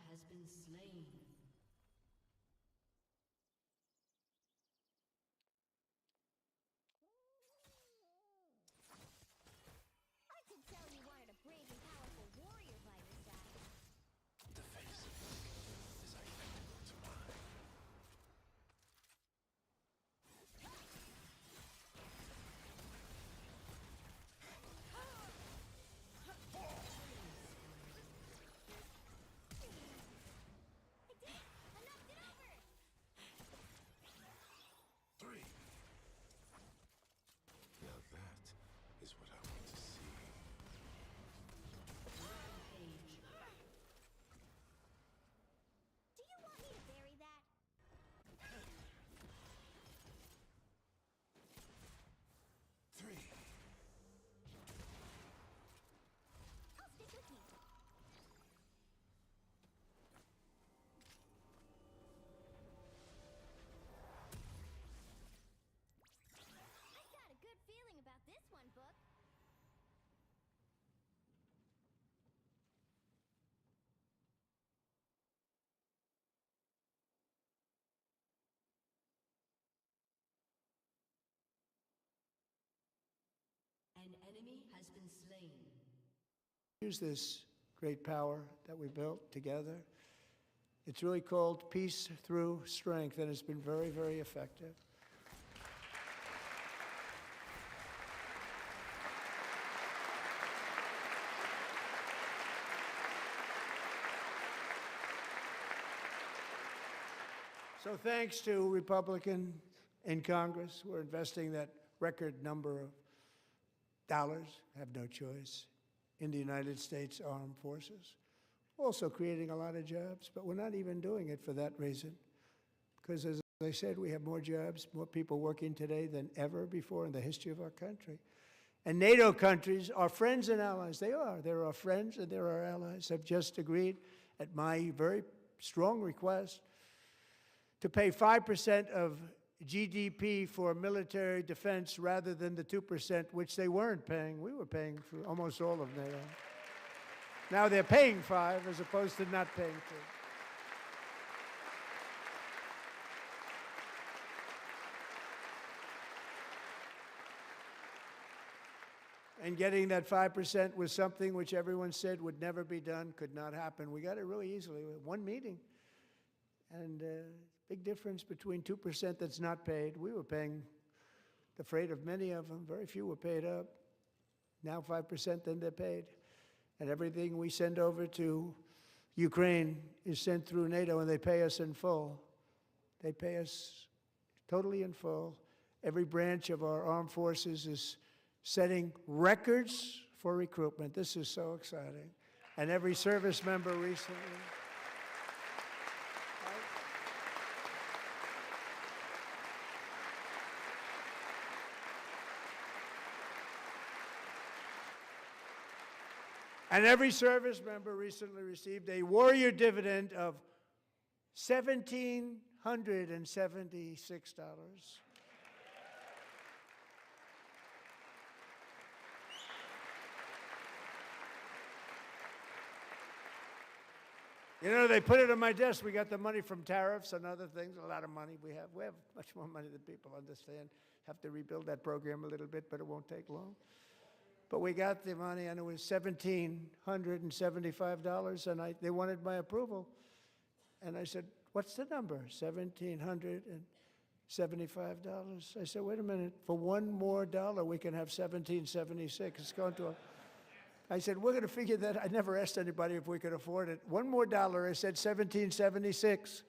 has been slain. I could tell you wanted a brave and powerful warrior by your side. The face is identical to mine. I did it! I knocked it over! 3. Now that is what I want to see. Rampage. Do you want me to bury that? Three. I'll stick with you. I've got a good feeling about this one, Book. An enemy has been slain. Use this great power that we built together. It's really called Peace Through Strength, and it's been very, very effective. So thanks to Republicans in Congress, we're investing that record number of dollars, have no choice, in the United States Armed Forces. Also creating a lot of jobs, but we're not even doing it for that reason. Because as I said, we have more jobs, more people working today than ever before in the history of our country. And NATO countries are friends and allies. They are. They're our friends and they're our allies. Have just agreed, at my very strong request, to pay 5% of GDP for military defense rather than the 2%, which they weren't paying. We were paying for almost all of NATO. Now they're paying 5 as opposed to not paying 2. And getting that 5% was something which everyone said would never be done, could not happen. We got it really easily with one meeting. And big difference between 2% that's not paid. We were paying the freight of many of them. Very few were paid up. Now 5%, then they're paid. And everything we send over to Ukraine is sent through NATO, and they pay us in full. They pay us totally in full. Every branch of our armed forces is setting records for recruitment. This is so exciting. And every service member recently. And every service member recently received a warrior dividend of $1,776. You know, they put it on my desk. We got the money from tariffs and other things, a lot of money we have. We have much more money than people understand. Have to rebuild that program a little bit, but it won't take long. But we got the money, and it was $1,775, and they wanted my approval. And I said, what's the number? $1,775. I said, wait a minute, for one more dollar, we can have $1,776. It's going to I said, we're going to figure that. I never asked anybody if we could afford it. One more dollar, I said $1,776.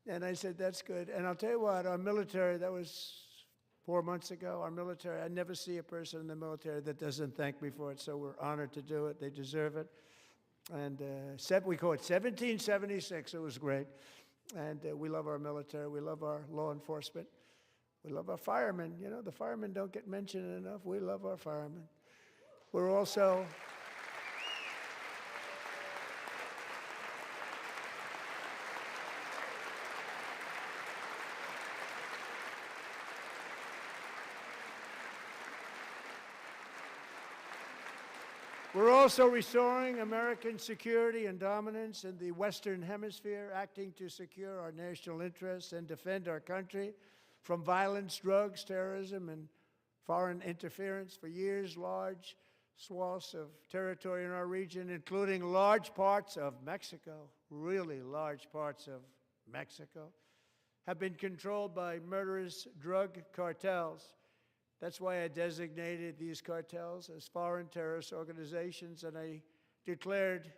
And I said, that's good. And I'll tell you what, our military, that was 4 months ago, our military, I never see a person in the military that doesn't thank me for it, so we're honored to do it. They deserve it. And we call it 1776. It was great. And we love our military. We love our law enforcement. We love our firemen. You know, the firemen don't get mentioned enough. We love our firemen. We're also We're also restoring American security and dominance in the Western Hemisphere, acting to secure our national interests and defend our country from violence, drugs, terrorism, and foreign interference. For years, large swaths of territory in our region, including large parts of Mexico, really large parts of Mexico, have been controlled by murderous drug cartels. That's why I designated these cartels as foreign terrorist organizations, and I declared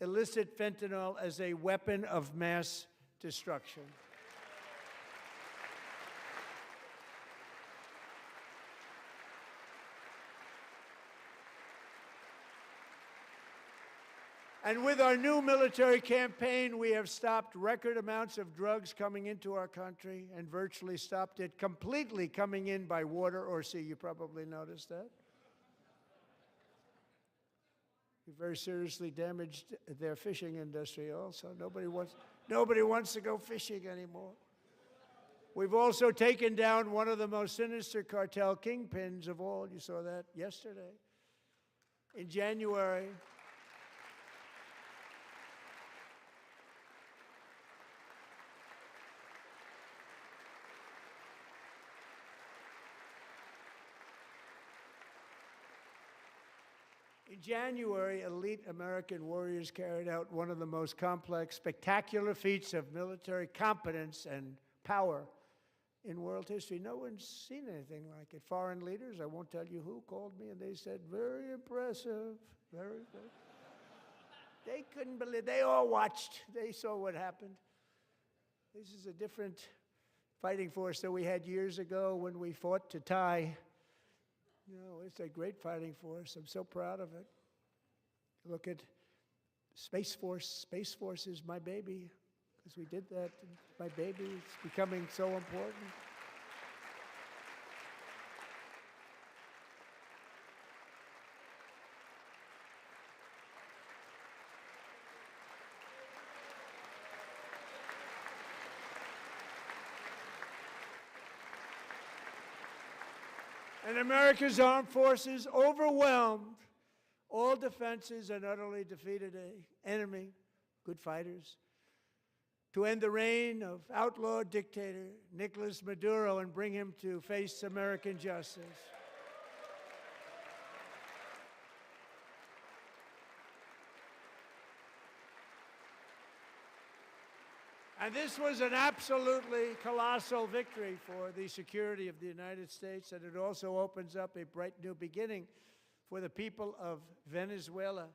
illicit fentanyl as a weapon of mass destruction. And with our new military campaign, we have stopped record amounts of drugs coming into our country and virtually stopped it completely coming in by water or sea. You probably noticed that. We very seriously damaged their fishing industry also. Nobody wants to go fishing anymore. We've also taken down one of the most sinister cartel kingpins of all. You saw that yesterday. In January, elite American warriors carried out one of the most complex, spectacular feats of military competence and power in world history. No one's seen anything like it. Foreign leaders, I won't tell you who, called me and they said, very impressive, very good. They couldn't believe, they all watched, they saw what happened. This is a different fighting force that we had years ago when we fought to tie. You know, it's a great fighting force. I'm so proud of it. Look at Space Force. Space Force is my baby, because we did that. My baby is becoming so important. And America's armed forces overwhelmed all defenses and utterly defeated an enemy, good fighters, to end the reign of outlaw dictator Nicolas Maduro and bring him to face American justice. And this was an absolutely colossal victory for the security of the United States, and it also opens up a bright new beginning for the people of Venezuela.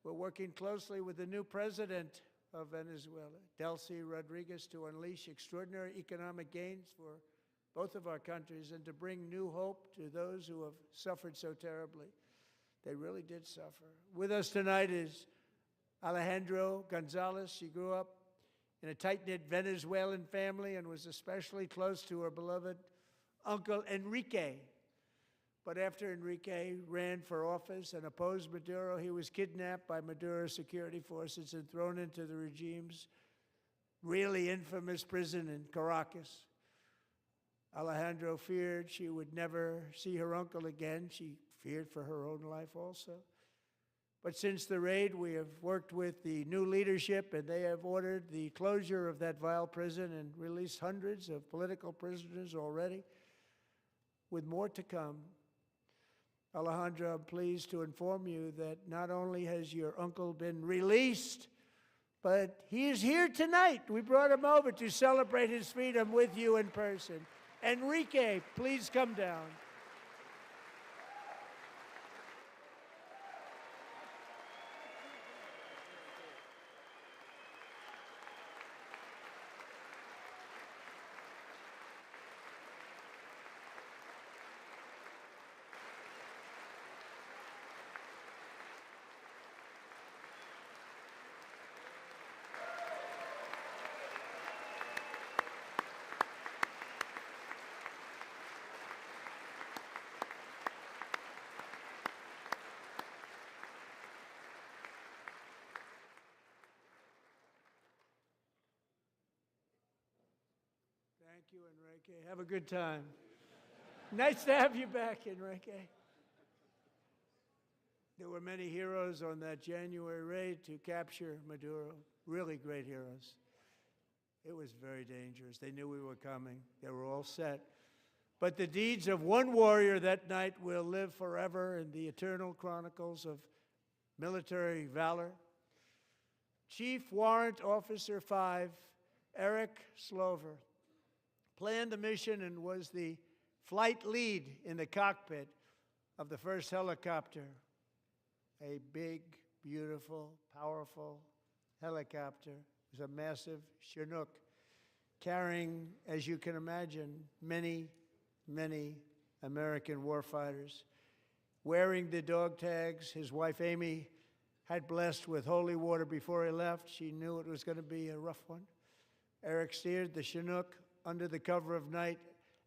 We're working closely with the new president of Venezuela, Delcy Rodriguez, to unleash extraordinary economic gains for both of our countries and to bring new hope to those who have suffered so terribly. They really did suffer. With us tonight is Alejandro Gonzalez. She grew up in a tight-knit Venezuelan family and was especially close to her beloved uncle Enrique. But after Enrique ran for office and opposed Maduro, he was kidnapped by Maduro's security forces and thrown into the regime's really infamous prison in Caracas. Alejandro feared she would never see her uncle again. She feared for her own life also. But since the raid, we have worked with the new leadership, and they have ordered the closure of that vile prison and released hundreds of political prisoners already, with more to come. Alejandro, I'm pleased to inform you that not only has your uncle been released, but he is here tonight. We brought him over to celebrate his freedom with you in person. Enrique, please come down. Thank you, Enrique. Have a good time. Nice to have you back, Enrique. There were many heroes on that January raid to capture Maduro, really great heroes. It was very dangerous. They knew we were coming. They were all set. But the deeds of one warrior that night will live forever in the eternal chronicles of military valor. Chief Warrant Officer 5, Eric Slover, planned the mission and was the flight lead in the cockpit of the first helicopter, a big, beautiful, powerful helicopter. It was a massive Chinook carrying, as you can imagine, many, many American warfighters. Wearing the dog tags, his wife Amy had blessed with holy water before he left. She knew it was going to be a rough one. Eric steered the Chinook under the cover of night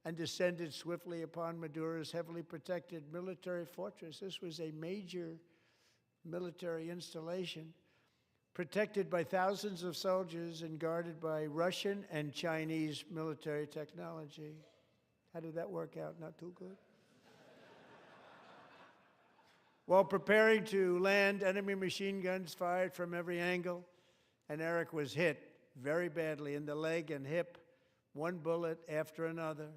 and descended swiftly upon Maduro's heavily protected military fortress. This was a major military installation, protected by thousands of soldiers and guarded by Russian and Chinese military technology. How did that work out? Not too good. While preparing to land, enemy machine guns fired from every angle, and Eric was hit very badly in the leg and hip, one bullet after another.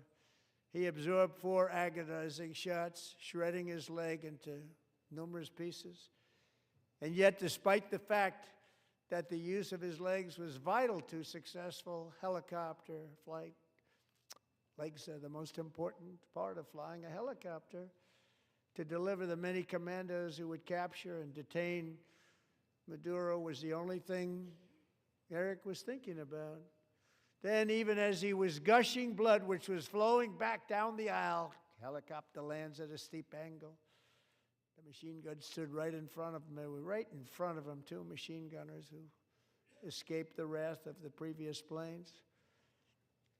He absorbed 4 agonizing shots, shredding his leg into numerous pieces. And yet, despite the fact that the use of his legs was vital to successful helicopter flight, legs are the most important part of flying a helicopter, to deliver the many commandos who would capture and detain Maduro was the only thing Eric was thinking about. Then, even as he was gushing blood, which was flowing back down the aisle, helicopter lands at a steep angle. The machine gun stood right in front of him. They were right in front of him, 2 machine gunners who escaped the wrath of the previous planes.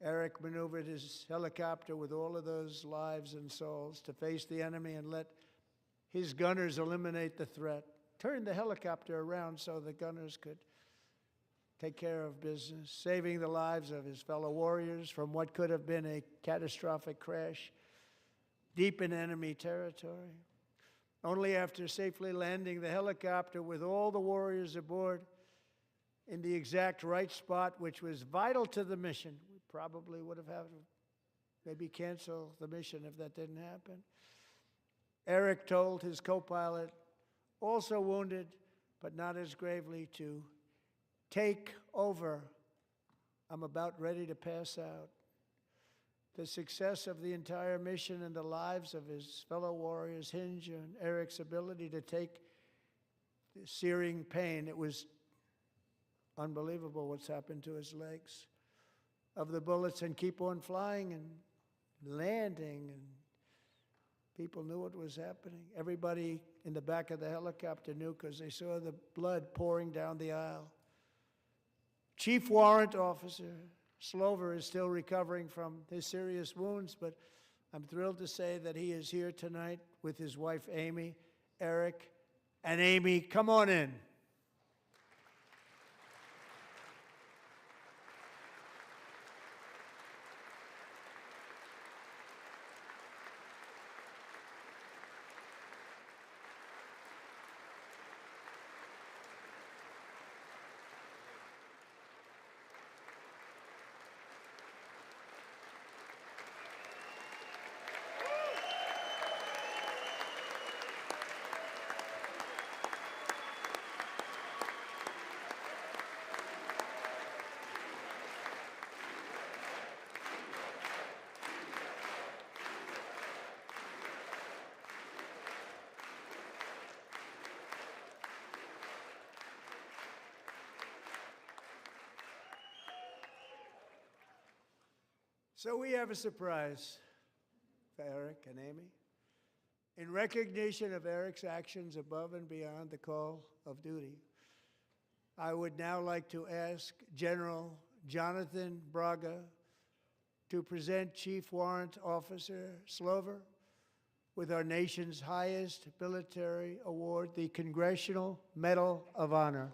Eric maneuvered his helicopter with all of those lives and souls to face the enemy and let his gunners eliminate the threat. Turned the helicopter around so the gunners could take care of business, saving the lives of his fellow warriors from what could have been a catastrophic crash deep in enemy territory. Only after safely landing the helicopter with all the warriors aboard in the exact right spot, which was vital to the mission, we probably would have had to maybe cancel the mission if that didn't happen. Eric told his co-pilot, also wounded but not as gravely, to take over. I'm about ready to pass out. The success of the entire mission and the lives of his fellow warriors hinge on Eric's ability to take the searing pain. It was unbelievable what's happened to his legs of the bullets and keep on flying and landing, and people knew what was happening. Everybody in the back of the helicopter knew because they saw the blood pouring down the aisle. Chief Warrant Officer Slover is still recovering from his serious wounds, but I'm thrilled to say that he is here tonight with his wife Amy, Eric, and Amy, come on in. So we have a surprise for Eric and Amy. In recognition of Eric's actions above and beyond the call of duty, I would now like to ask General Jonathan Braga to present Chief Warrant Officer Slover with our nation's highest military award, the Congressional Medal of Honor.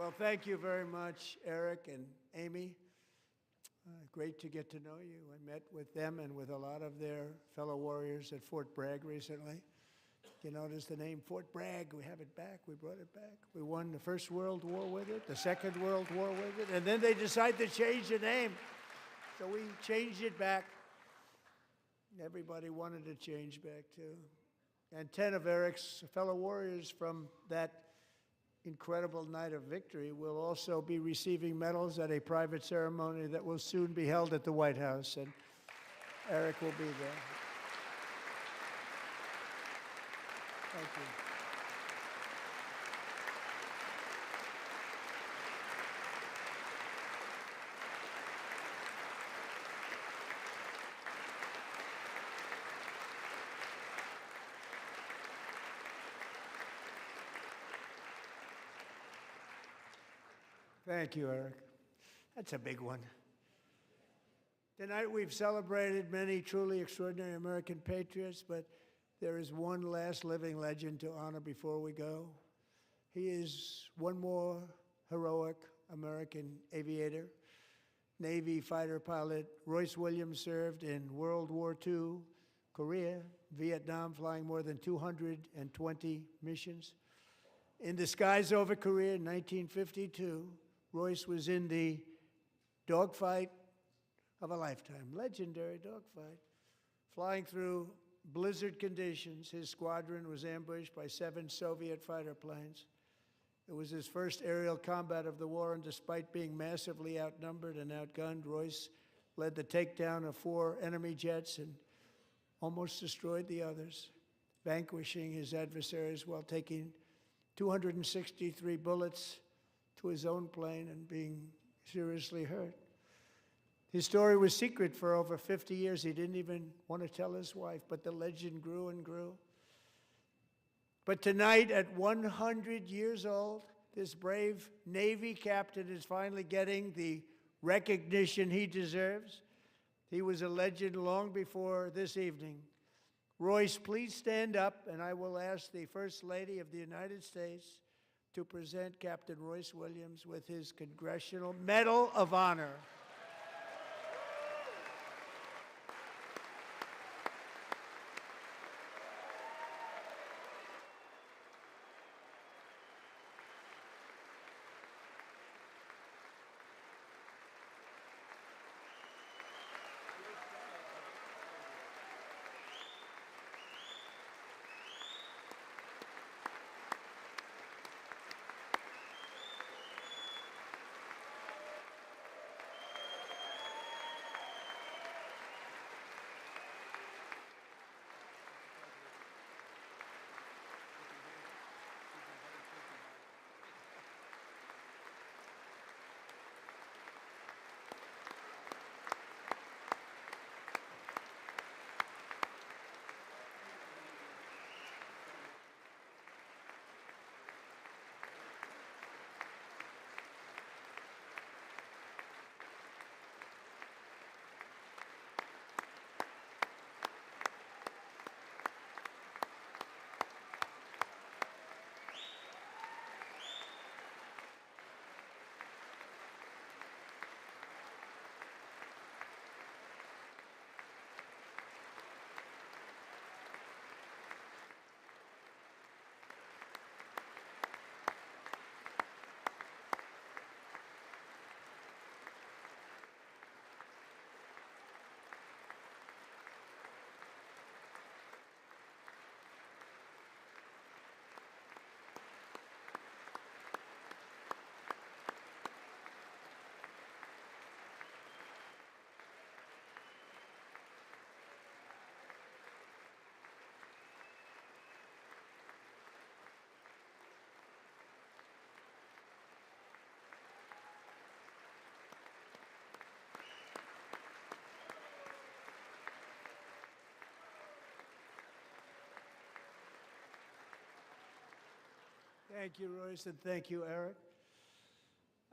Well, thank you very much, Eric and Amy. Great to get to know you. I met with them and with a lot of their fellow warriors at Fort Bragg recently. You notice the name Fort Bragg, we have it back, we brought it back. We won the First World War with it, the Second World War with it, and then they decided to change the name. So we changed it back. Everybody wanted to change back too. And 10 of Eric's fellow warriors from that incredible night of victory will also be receiving medals at a private ceremony that will soon be held at the White House, and Eric will be there. Thank you. Thank you, Eric. That's a big one. Tonight we've celebrated many truly extraordinary American patriots, but there is one last living legend to honor before we go. He is one more heroic American aviator, Navy fighter pilot. Royce Williams served in World War II, Korea, Vietnam, flying more than 220 missions. In the skies over Korea in 1952, Royce was in the dogfight of a lifetime, legendary dogfight. Flying through blizzard conditions, his squadron was ambushed by 7 Soviet fighter planes. It was his first aerial combat of the war, and despite being massively outnumbered and outgunned, Royce led the takedown of 4 enemy jets and almost destroyed the others, vanquishing his adversaries while taking 263 bullets to his own plane and being seriously hurt. His story was secret for over 50 years. He didn't even want to tell his wife, but the legend grew and grew. But tonight, at 100 years old, this brave Navy captain is finally getting the recognition he deserves. He was a legend long before this evening. Royce, please stand up, and I will ask the First Lady of the United States to present Captain Royce Williams with his Congressional Medal of Honor. Thank you, Royce, and thank you, Eric.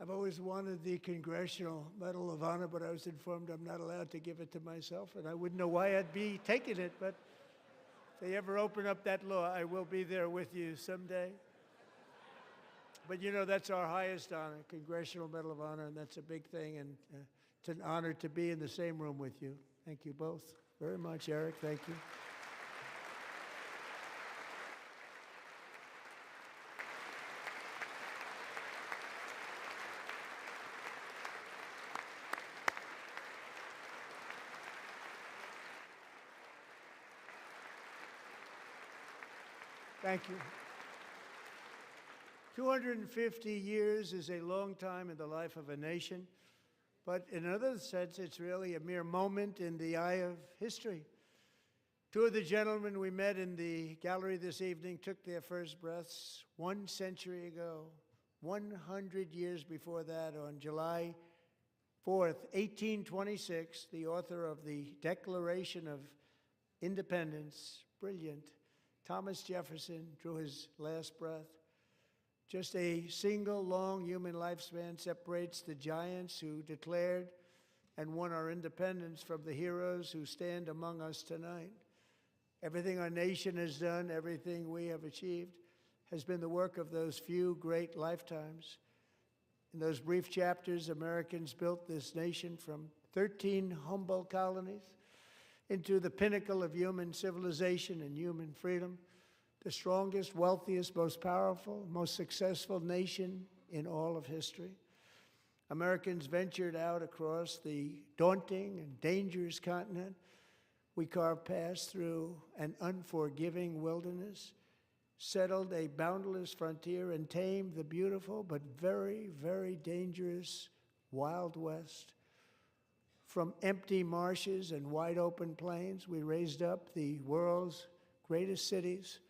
I've always wanted the Congressional Medal of Honor, but I was informed I'm not allowed to give it to myself, and I wouldn't know why I'd be taking it, but if they ever open up that law, I will be there with you someday. But you know, that's our highest honor, Congressional Medal of Honor, and that's a big thing, and it's an honor to be in the same room with you. Thank you both very much, Eric. Thank you. Thank you. 250 years is a long time in the life of a nation, but in another sense, it's really a mere moment in the eye of history. Two of the gentlemen we met in the gallery this evening took their first breaths 1 century ago, 100 years before that, on July 4th, 1826, the author of the Declaration of Independence, brilliant, Thomas Jefferson, drew his last breath. Just a single long human lifespan separates the giants who declared and won our independence from the heroes who stand among us tonight. Everything our nation has done, everything we have achieved, has been the work of those few great lifetimes. In those brief chapters, Americans built this nation from 13 humble colonies into the pinnacle of human civilization and human freedom, the strongest, wealthiest, most powerful, most successful nation in all of history. Americans ventured out across the daunting and dangerous continent. We carved paths through an unforgiving wilderness, settled a boundless frontier, and tamed the beautiful but very, very dangerous Wild West. From empty marshes and wide open plains, we raised up the world's greatest cities.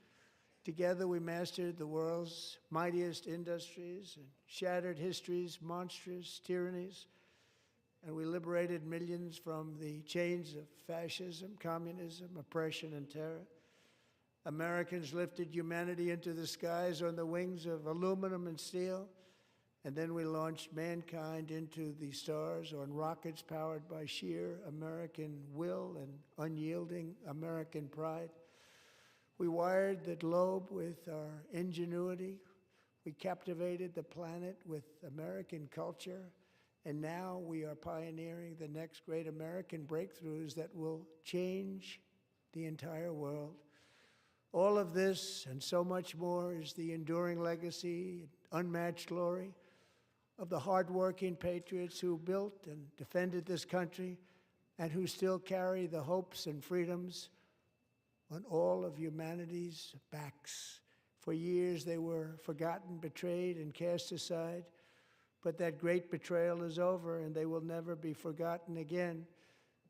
Together, we mastered the world's mightiest industries and shattered history's monstrous tyrannies. And we liberated millions from the chains of fascism, communism, oppression, and terror. Americans lifted humanity into the skies on the wings of aluminum and steel. And then we launched mankind into the stars on rockets powered by sheer American will and unyielding American pride. We wired the globe with our ingenuity. We captivated the planet with American culture. And now we are pioneering the next great American breakthroughs that will change the entire world. All of this and so much more is the enduring legacy, unmatched glory of the hardworking patriots who built and defended this country and who still carry the hopes and freedoms on all of humanity's backs. For years they were forgotten, betrayed, and cast aside, but that great betrayal is over and they will never be forgotten again,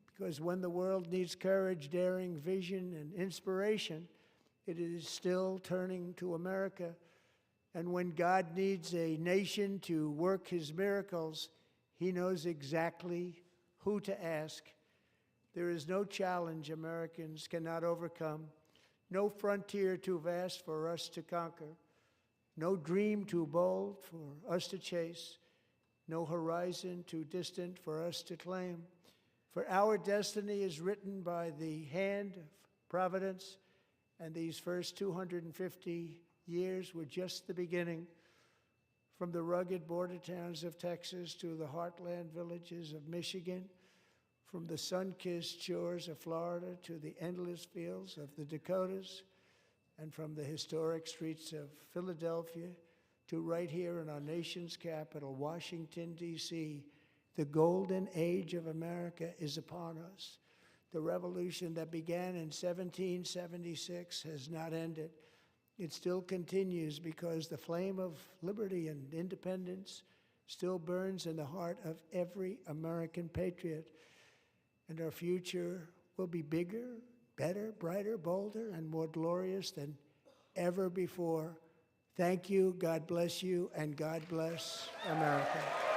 because when the world needs courage, daring, vision, and inspiration, it is still turning to America. And when God needs a nation to work his miracles, he knows exactly who to ask. There is no challenge Americans cannot overcome, no frontier too vast for us to conquer, no dream too bold for us to chase, no horizon too distant for us to claim. For our destiny is written by the hand of providence, and these first 250 years were just the beginning. From the rugged border towns of Texas to the heartland villages of Michigan, from the sun-kissed shores of Florida to the endless fields of the Dakotas, and from the historic streets of Philadelphia to right here in our nation's capital, Washington, D.C., the golden age of America is upon us. The revolution that began in 1776 has not ended. It still continues because the flame of liberty and independence still burns in the heart of every American patriot. And our future will be bigger, better, brighter, bolder, and more glorious than ever before. Thank you, God bless you, and God bless America.